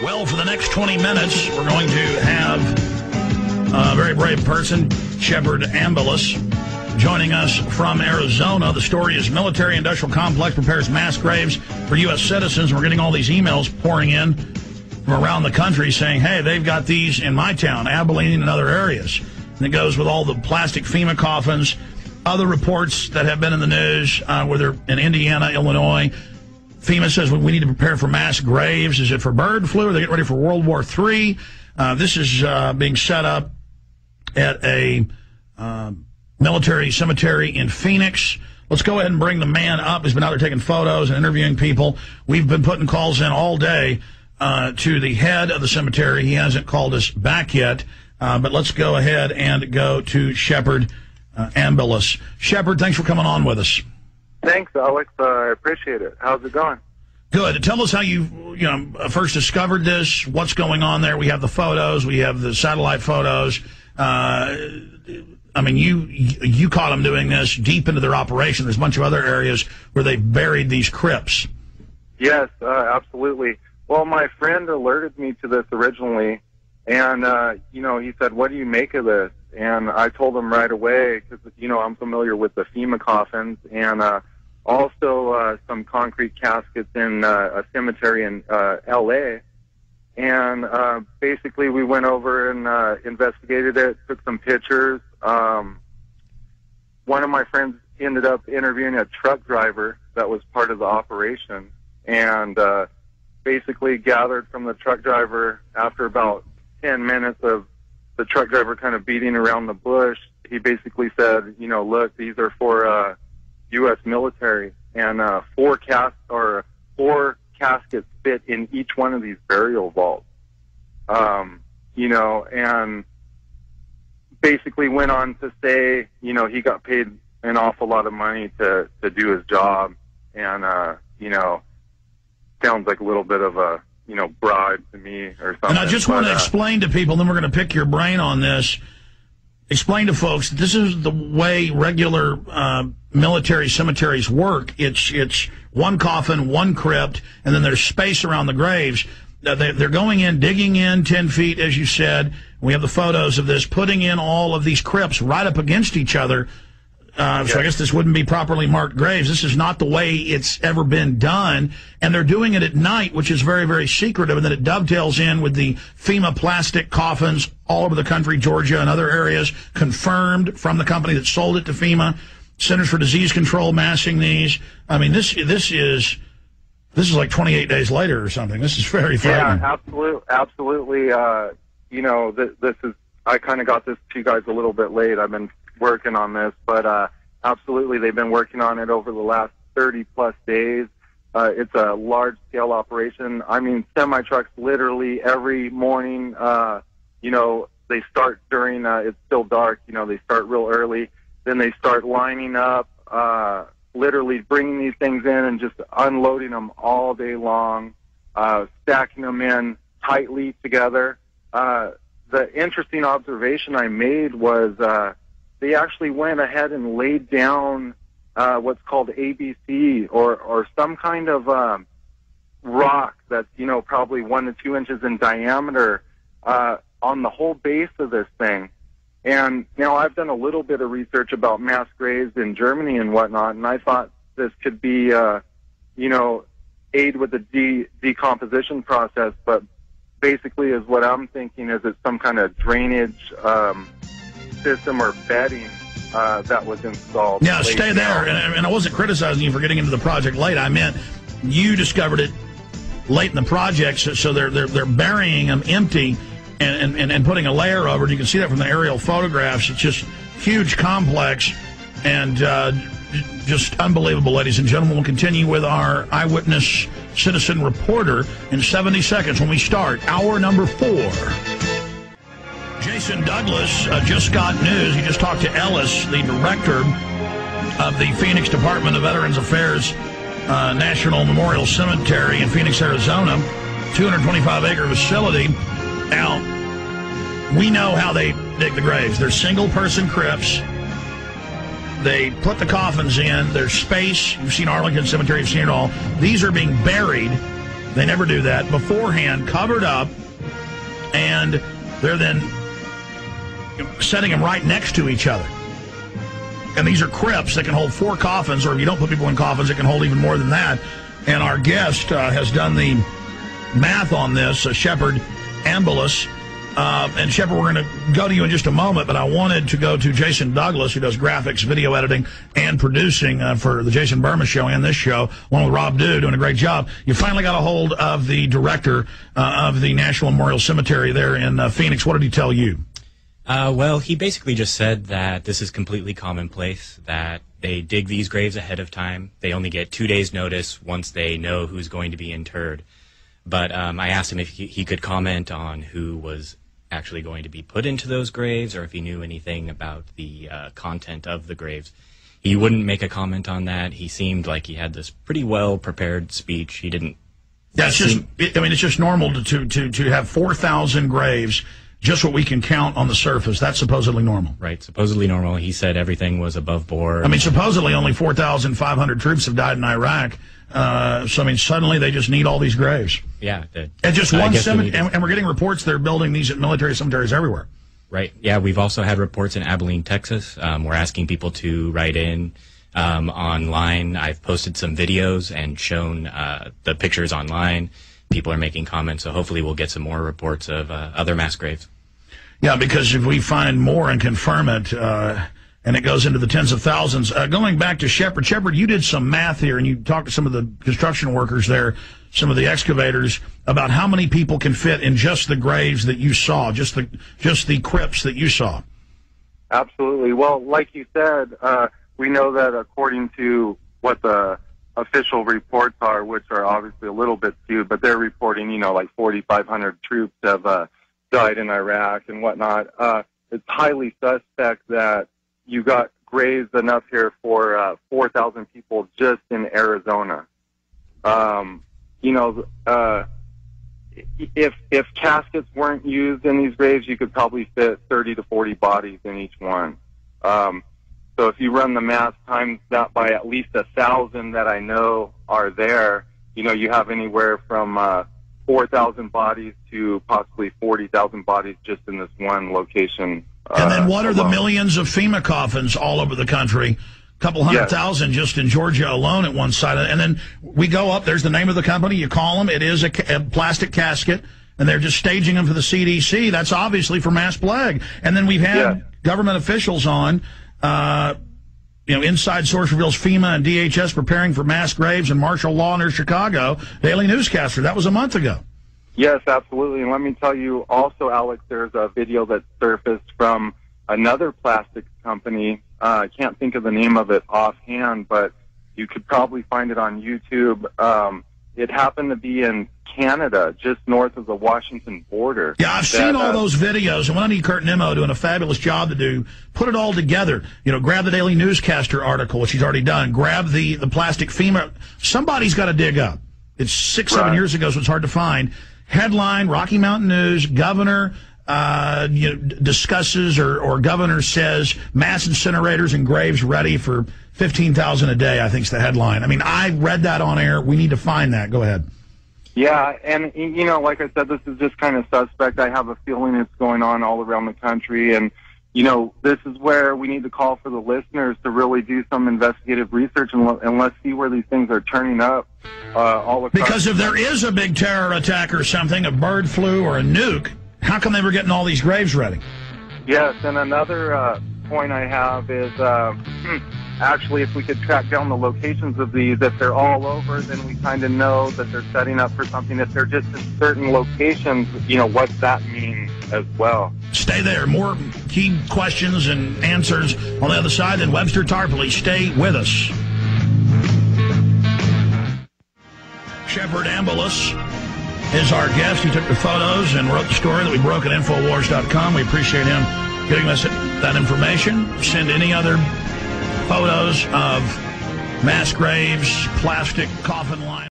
Well, for the next 20 minutes, we're going to have a very brave person, Shepard Ambulance, joining us from Arizona. The story is military industrial complex prepares mass graves for U.S. citizens. We're getting all these emails pouring in from around the country saying, hey, they've got these in my town, Abilene, and other areas. And it goes with all the plastic FEMA coffins, other reports that have been in the news, where they're in Indiana, Illinois. FEMA says we need to prepare for mass graves. Is it for bird flu? Are they getting ready for World War III? This is being set up at a military cemetery in Phoenix. Let's go ahead and bring the man up. He's been out there taking photos and interviewing people. We've been putting calls in all day to the head of the cemetery. He hasn't called us back yet, but let's go ahead and go to Shepard Ambulance. Shepard, thanks for coming on with us. Thanks, Alex. I appreciate it. How's it going? Good. Tell us how you first discovered this, what's going on there. We have the photos. We have the satellite photos. I mean, you caught them doing this deep into their operation. There's a bunch of other areas where they buried these crypts. Yes, absolutely. Well, my friend alerted me to this originally, and, he said, what do you make of this? And I told him right away, because, I'm familiar with the FEMA coffins, and also some concrete caskets in a cemetery in L.A., and basically we went over and investigated it, took some pictures. One of my friends ended up interviewing a truck driver that was part of the operation, and basically gathered from the truck driver after about 10 minutes of the truck driver kind of beating around the bush. He basically said, look, these are for U.S. military, and four caskets fit in each one of these burial vaults. And basically went on to say, he got paid an awful lot of money to do his job, and sounds like a little bit of a bribe to me or something. And I just want to explain to people, then we're going to pick your brain on this. Explain to folks, this is the way regular military cemeteries work. It's one coffin, one crypt, and then there's space around the graves. They're going in, digging in 10 feet, as you said. We have the photos of this, putting in all of these crypts right up against each other. So I guess this wouldn't be properly marked graves. This is not the way it's ever been done. And they're doing it at night, which is very, very secretive. And then it dovetails in with the FEMA plastic coffins all over the country, Georgia and other areas, confirmed from the company that sold it to FEMA. Centers for Disease Control massing these. I mean, this is like 28 days later or something. This is very frightening. Yeah, absolutely. This is, I kind of got this to you guys a little bit late. I've been working on this, but absolutely, they've been working on it over the last 30-plus days. It's a large-scale operation. I mean, semi-trucks literally every morning, they start during, it's still dark, they start real early. Then they start lining up, literally bringing these things in and just unloading them all day long, stacking them in tightly together. The interesting observation I made was they actually went ahead and laid down what's called ABC or some kind of rock that's, probably 1 to 2 inches in diameter on the whole base of this thing. And now I've done a little bit of research about mass graves in Germany and whatnot, and I thought this could be, aid with the decomposition process, but basically is what I'm thinking is it's some kind of drainage system or bedding that was installed. Yeah, stay there. And I wasn't criticizing you for getting into the project late. I meant you discovered it late in the project, so they're burying them empty and putting a layer over it. You can see that from the aerial photographs. It's just huge complex and just unbelievable, ladies and gentlemen. We'll continue with our eyewitness citizen reporter in 70 seconds when we start hour number 4. Jason Douglas just got news. He just talked to Ellis, the director of the Phoenix Department of Veterans Affairs National Memorial Cemetery in Phoenix, Arizona, 225-acre facility. Now, we know how they dig the graves. They're single-person crypts. They put the coffins in. There's space. You've seen Arlington Cemetery. You've seen it all. These are being buried They never do that. Beforehand, covered up, and they're then setting them right next to each other. And these are crypts that can hold 4 coffins, or if you don't put people in coffins, it can hold even more than that. And our guest has done the math on this, Shepard Ambulus. And Shepard, we're going to go to you in just a moment, but I wanted to go to Jason Douglas, who does graphics, video editing, and producing for the Jason Burma Show and this show, along with Rob Dew, doing a great job. You finally got a hold of the director of the National Memorial Cemetery there in Phoenix. What did he tell you? Well, he basically just said that this is completely commonplace, that they dig these graves ahead of time. They only get 2 days' notice once they know who's going to be interred. But I asked him if he could comment on who was actually going to be put into those graves, or if he knew anything about the content of the graves. He wouldn't make a comment on that. He seemed like he had this pretty well-prepared speech. He didn't... That's just... I mean, it's just normal to have 4,000 graves, just what we can count on the surface. That's supposedly normal. Right, supposedly normal. He said everything was above board. I mean, supposedly only 4,500 troops have died in Iraq. So, I mean, suddenly they just need all these graves. Yeah. And just one cemetery. And we're getting reports they're building these at military cemeteries everywhere. Right. Yeah, we've also had reports in Abilene, Texas. We're asking people to write in online. I've posted some videos and shown the pictures online. People are making comments, so hopefully we'll get some more reports of other mass graves. Yeah, because if we find more and confirm it, and it goes into the tens of thousands. Going back to Shepard. Shepard, you did some math here, and you talked to some of the construction workers there, some of the excavators, about how many people can fit in just the graves that you saw, just the crypts that you saw. Absolutely. Well, like you said, we know that according to what the official reports are, which are obviously a little bit skewed, but they're reporting, like 4,500 troops have died in Iraq and whatnot. It's highly suspect that you got graves enough here for 4,000 people just in Arizona. If caskets weren't used in these graves, you could probably fit 30 to 40 bodies in each one. So if you run the math times that by at least 1,000 that I know are there, you have anywhere from 4,000 bodies to possibly 40,000 bodies just in this one location. And then what are the millions of FEMA coffins all over the country? A couple 100,000 just in Georgia alone at one side. And then we go up, there's the name of the company, you call them, it is a plastic casket, and they're just staging them for the CDC. That's obviously for mass plague. And then we've had government officials on, inside source reveals FEMA and DHS preparing for mass graves and martial law near Chicago. Daily Newscaster, that was a month ago. Yes, absolutely. And let me tell you also, Alex, there's a video that surfaced from another plastics company. I can't think of the name of it offhand, but you could probably find it on YouTube. It happened to be in Canada, just north of the Washington border. Yeah, I've seen all those videos, and when I need Kurt Nimmo doing a fabulous job to do, put it all together. Grab the Daily Newscaster article, which he's already done. Grab the plastic FEMA. Somebody's got to dig up. It's 6-7 years ago, so it's hard to find. Headline, Rocky Mountain News, governor discusses or governor says mass incinerators and graves ready for 15,000 a day, I think is the headline. I mean, I read that on air. We need to find that. Go ahead. Yeah, and, like I said, this is just kind of suspect. I have a feeling it's going on all around the country, and, this is where we need to call for the listeners to really do some investigative research and let's see where these things are turning up all across. Because if there is a big terror attack or something, a bird flu or a nuke, how come they were getting all these graves ready? Yes, and another point I have is actually if we could track down the locations of these, if they're all over, then we kind of know that they're setting up for something. If they're just in certain locations, what's that mean as well? Stay there. More key questions and answers on the other side. Then Webster Tarpley. Stay with us. Shepard Ambulus is our guest. He took the photos and wrote the story that we broke at Infowars.com. We appreciate him giving us that information. Send any other photos of mass graves, plastic coffin line.